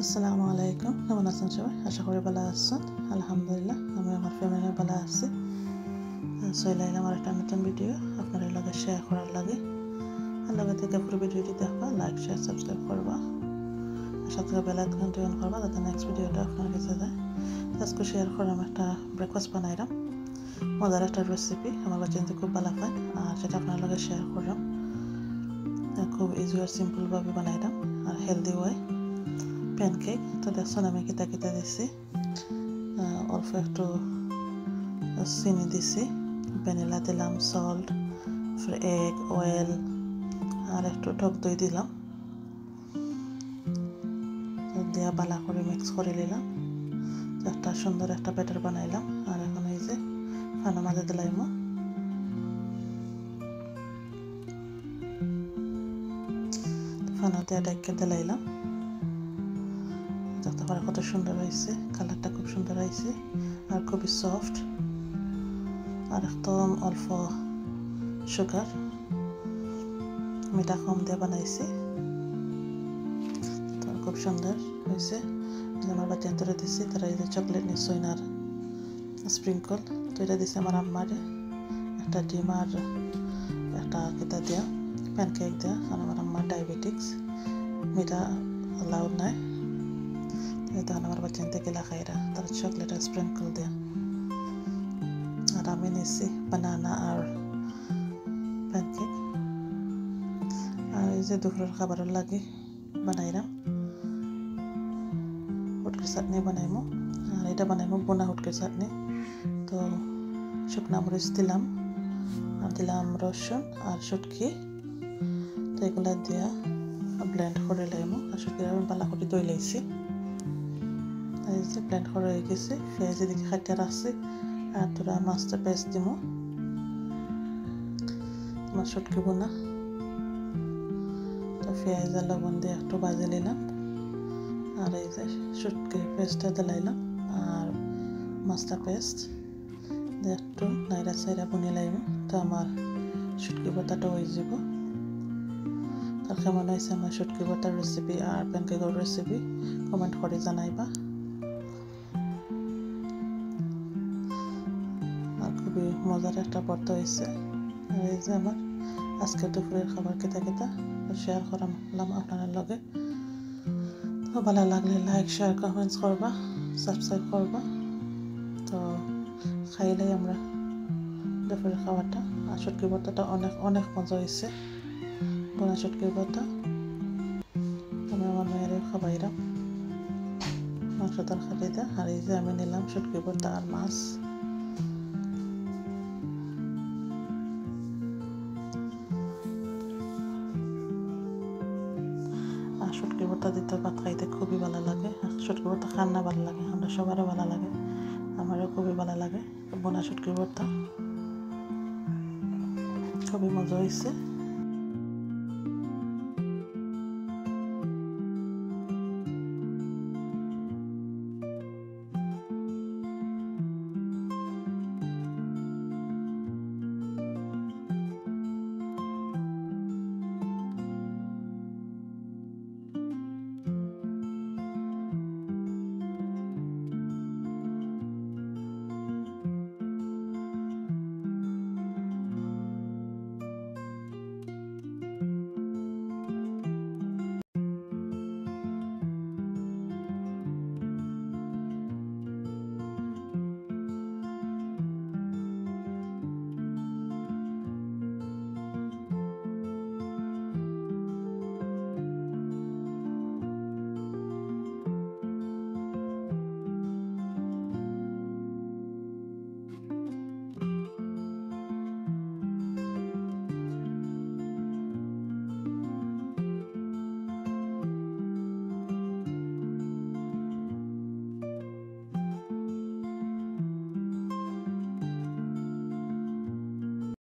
আসসালামু আলাইকুম, কেমন আছেন সবাই? আশা করি ভালো আছেন। আলহামদুলিল্লাহ আমি আমার ফ্যামিলি ভালো আছি। চলে এলাম আর একটা নতুন ভিডিও আপনার লগে শেয়ার করার লাগে। আর লগে থেকে পুরো ভিডিওটি দেখবা, লাইক শেয়ার সাবস্ক্রাইব করবা, সাথে বেল আইকনটি অন করবা যাতে নেক্সট ভিডিওটা আপনার কাছে যায়। আজকে শেয়ার করলাম একটা ব্রেকফাস্ট বানাইলাম, মজার একটা রেসিপি। আমার বাচ্চা কিন্তু খুব ভালো পায় আর সেটা আপনার লগে শেয়ার করলাম। খুব ইজি আর সিম্পলভাবে বানাইলাম আর হেলদি ওয়ে প্যানকেক। তো দেখুন আমি কিতা কিতা দিছি, অল্প একটু চিনি দিছি, ভ্যানিলা দিলাম, সল্ট, এগ, অয়েল আর একটু টক দই দিলাম। দিয়া বালা করে মিক্স করে নিলাম, একটা সুন্দর একটা ব্যাটার বানাইলাম। আর এখন এই যে ফানা মাঝে দিলাইমো, ফানা দিয়ে ডাইকে দিলাইলাম। দেখতে পারে কত সুন্দর হয়েছে, কালারটা খুব সুন্দর হয়েছে আর খুবই সফট। আর একদম অল্প সুগার, মিঠা কম দিয়ে বানাইছি, তো খুব সুন্দর হয়েছে। আমার বাচ্চা ধরে দিচ্ছি, তারা এই যে চকলেট নিশ্চয় আর স্প্রিঙ্কল তো এটা দিচ্ছে আমার আম্মারে। একটা ডিম আর একটা কেতা দেওয়া প্যানকেক দেওয়া, আর আমার আম্মার ডায়াবেটিক্স, মিঠা লাউড নাই, তখন আমার বাচ্চা থেকে লাখাইরা তারা চকলেট আর স্প্রিঙ্কল দেওয়া। আর আমি নিচ্ছি বানানা আর প্যানকেক। আর এই যে দুপুরের খাবারের লাগে বানাইলাম হুটকির চাটনি বানাইমো, আর এটা বানাইমো বোনা হুটকির চাটনি। তো শুকনা মরিচ দিলাম আর দিলাম রসুন আর শুটকি, তো এগুলো দিয়া ব্লেন্ড করে লাইমো। আর শুটকি আমি বালা করে দই লাইছি, এই যে ব্লেন্ড করে হয়ে গেছে। পেঁয়াজ এদিকে খাইতে রাখছি আর তোরা মাছটা পেস্ট দিব তোমার শুটকি বোনা। তো পেঁয়াজ আর লবণ দিয়ে একটু ভাজে নিলাম, আর এই যে শুটকি পেস্টটা দিলাইলাম আর মাছটা পেস্ট দিয়ে একটু নাইরা সাইরা বুনে লাইব। তো আমার শুটকি ভর্তাটা হয়ে যাব। তার কেমন হয়েছে আমার শুটকি ভর্তার রেসিপি আর প্যানকেকের রেসিপি কমেন্ট করে জানাইবা। আর খুবই মজার একটা ভর্তা হয়েছে। আর এই যে আমার আজকে দুপুরের খাবার খেতে খেতে শেয়ার করলাম আপনার লগে। তো ভালো লাগলে লাইক শেয়ার কমেন্টস করবা, সাবস্ক্রাইব করবা। তো খাইলেই আমরা দুপুরের খাবারটা। আর শুটকি ভর্তাটা অনেক অনেক মজা হয়েছে, বোনা শুটকির ভর্তা। আমি আমার মেয়েরও খাবাইলাম মাংস তরকারি দিয়ে। আর এই যে আমি নিলাম শুটকি ভর্তা আর মাছ। আর শুটকি ভর্তা দিতে ভাত খাইতে খুবই ভালো লাগে। শুটকি ভর্তা খান না ভালো লাগে, আমরা সবারও ভালো লাগে, আমারও খুবই ভালো লাগে। বোনা শুটকি ভর্তা খুবই মজা হয়েছে।